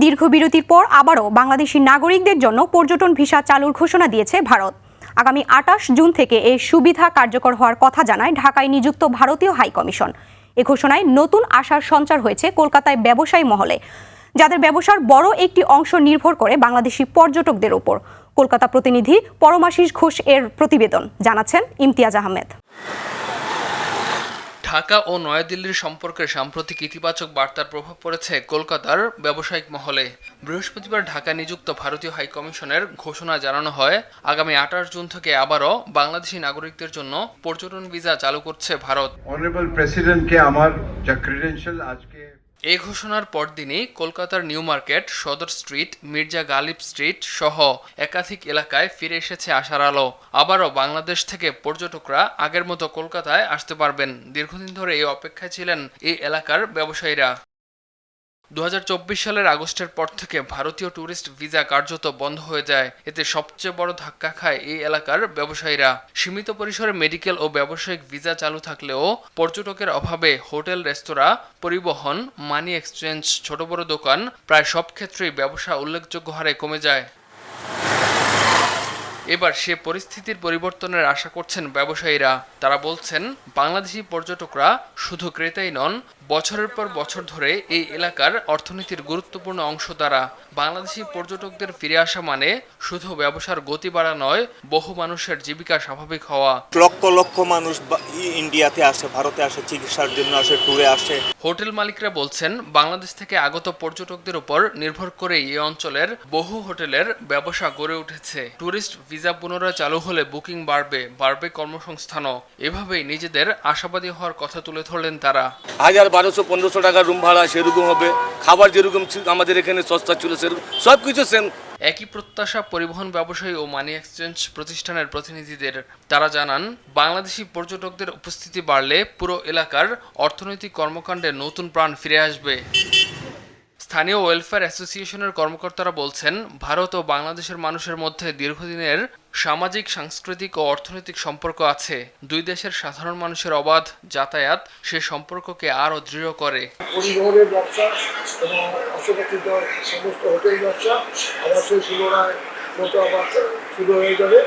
দীর্ঘ বিরতির পর আবারও বাংলাদেশি নাগরিকদের জন্য পর্যটন ভিসা চালুর ঘোষণা দিয়েছে ভারত। আগামী ২৮ জুন থেকে এই সুবিধা কার্যকর হওয়ার কথা জানায় ঢাকায় নিযুক্ত ভারতীয় হাইকমিশন। এ ঘোষণায় নতুন আশার সঞ্চার হয়েছে কলকাতায় ব্যবসায়ী মহলে, যাদের ব্যবসার বড় একটি অংশ নির্ভর করে বাংলাদেশি পর্যটকদের উপর। কলকাতা প্রতিনিধি পরমাশিস ঘোষ এর প্রতিবেদন, জানাচ্ছেন ইমতিয়াজ আহমেদ। ঢাকা ও নয়াদিল্লির সম্পর্কে সাম্প্রতিক ইতিবাচক বার্তার প্রভাব পড়েছে কলকাতার ব্যবসায়িক মহলে। বৃহস্পতিবার ঢাকা নিযুক্ত ভারতীয় হাইকমিশনের ঘোষণা জানানো হয়, আগামী ২৮ জুন থেকে আবারও বাংলাদেশি নাগরিকদের জন্য পর্যটন ভিসা চালু করছে ভারত। অনারেবল প্রেসিডেন্টকে আমার যা ক্রেডেনশিয়াল আজকে এই ঘোষণার পরদিনই কলকাতার নিউ মার্কেট, সদর স্ট্রিট, মির্জা গালিব স্ট্রিট সহ একাধিক এলাকায় ফিরে এসেছে আশার আলো। আবারও বাংলাদেশ থেকে পর্যটকরা আগের মতো কলকাতায় আসতে পারবেন। দীর্ঘদিন ধরে এই অপেক্ষায় ছিলেন এই এলাকার ব্যবসায়ীরা। ২০২৪ সালের আগস্টের পর থেকে ভারতীয় ট্যুরিস্ট ভিসা কার্যত বন্ধ হয়ে যায়। এতে সবচেয়ে বড় ধাক্কা খায় এই এলাকার ব্যবসায়ীরা। সীমিত পরিসরে মেডিকেল ও ব্যবসায়িক ভিসা চালু থাকলেও পর্যটকের অভাবে হোটেল, রেস্তোরাঁ, পরিবহন, মানি এক্সচেঞ্জ, ছোট বড় দোকান প্রায় সব ক্ষেত্রেই ব্যবসা উল্লেখযোগ্য হারে কমে যায়। এবার সে পরিস্থিতির পরিবর্তনের আশা করছেন ব্যবসায়ীরা। তারা বলছেন, বাংলাদেশি পর্যটকরা শুধু ক্রেতাই নন, বছরের পর বছর ধরে এই এলাকার অর্থনীতির গুরুত্বপূর্ণ অংশ তারা। বাংলাদেশি পর্যটকদের ফিরে আসা মানে শুধু ব্যবসার গতি বাড়া নয়, বহু মানুষের জীবিকা স্বাভাবিক হওয়া। লক্ষ লক্ষ মানুষ ইন্ডিয়াতে আসে, ভারতে আসে, চিকিৎসার জন্য আসে, ট্যুরে আসে। হোটেল মালিকরা বলছেন, বাংলাদেশ থেকে আগত পর্যটকদের উপর নির্ভর করে এই অঞ্চলের বহু হোটেলের ব্যবসা গড়ে উঠেছে। ট্যুরিস্ট ভিসা পুনরায় চালু হলে বুকিং বাড়বে কর্মসংস্থানও। এভাবেই নিজেদের আশাবাদী হওয়ার কথা তুলে ধরলেন তারা। ১,০০০-১,৫০০ টাকা রুম ভাড়া সেরকম হবে, খাবার যেরকম আমাদের এখানে সস্তা ছিল সেরকম সবকিছু সেম। একই প্রত্যাশা পরিবহন ব্যবসায়ী ও মানি এক্সচেঞ্জ প্রতিষ্ঠানের প্রতিনিধিদের। তারা জানান, বাংলাদেশি পর্যটকদের উপস্থিতি বাড়লে পুরো এলাকার অর্থনৈতিক কর্মকাণ্ডে নতুন প্রাণ ফিরে আসবে। স্থানীয় ওয়েলফেয়ার অ্যাসোসিয়েশনের কর্মকর্তারা বলছেন, ভারত ও বাংলাদেশের মানুষের মধ্যে দীর্ঘদিনের সামাজিক, সাংস্কৃতিক ও অর্থনৈতিক সম্পর্ক আছে। দুই দেশের সাধারণ মানুষের অবাধ যাতায়াত সে সম্পর্ককে আরও দৃঢ় করে। পরিবহনের ব্যবসা এবং আশেপাশে সমস্ত হোটেল ব্যবসা আবার সেই পুনরায় মতো আবার শুরু হয়ে যাবে।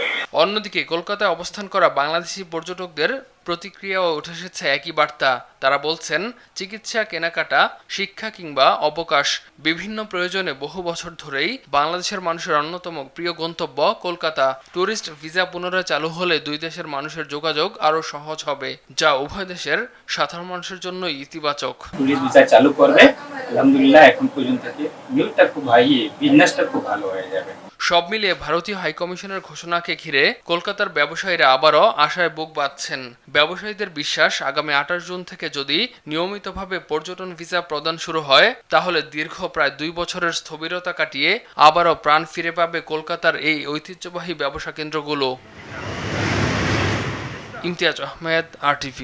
অন্যদিকে কলকাতায় অবস্থান করা বাংলাদেশি পর্যটকদের প্রতিক্রিয়াও উঠে এসেছে একই বার্তা। তারা বলছেন, চিকিৎসা, কেনাকাটা, শিক্ষা কিংবা অবকাশ বিভিন্ন প্রয়োজনে বহু বছর ধরেই বাংলাদেশের মানুষের অন্যতম প্রিয় গন্তব্য কলকাতা। ট্যুরিস্ট ভিসা পুনরায় চালু হলে দুই দেশের মানুষের যোগাযোগ আরও সহজ হবে, যা উভয় দেশের সাধারণ মানুষের জন্য ইতিবাচক। ট্যুরিস্ট ভিসা চালু করবে, আলহামদুলিল্লাহ এখন পর্যন্ত নিউজটা খুব বিজনেসটা খুব ভালো হয়ে যাবে। সব মিলিয়ে ভারতীয় হাইকমিশনের ঘোষণাকে ঘিরে কলকাতার ব্যবসায়ীরা আবারও আশায় বুক বাঁধছেন। ব্যবসায়ীদের বিশ্বাস, আগামী ২৮ জুন থেকে যদি নিয়মিতভাবে পর্যটন ভিসা প্রদান শুরু হয়, তাহলে দীর্ঘ প্রায় ২ বছরের স্থবিরতা কাটিয়ে আবারও প্রাণ ফিরে পাবে কলকাতার এই ঐতিহ্যবাহী ব্যবসা কেন্দ্রগুলো। ইমতিয়াজ আহমেদ, RTV।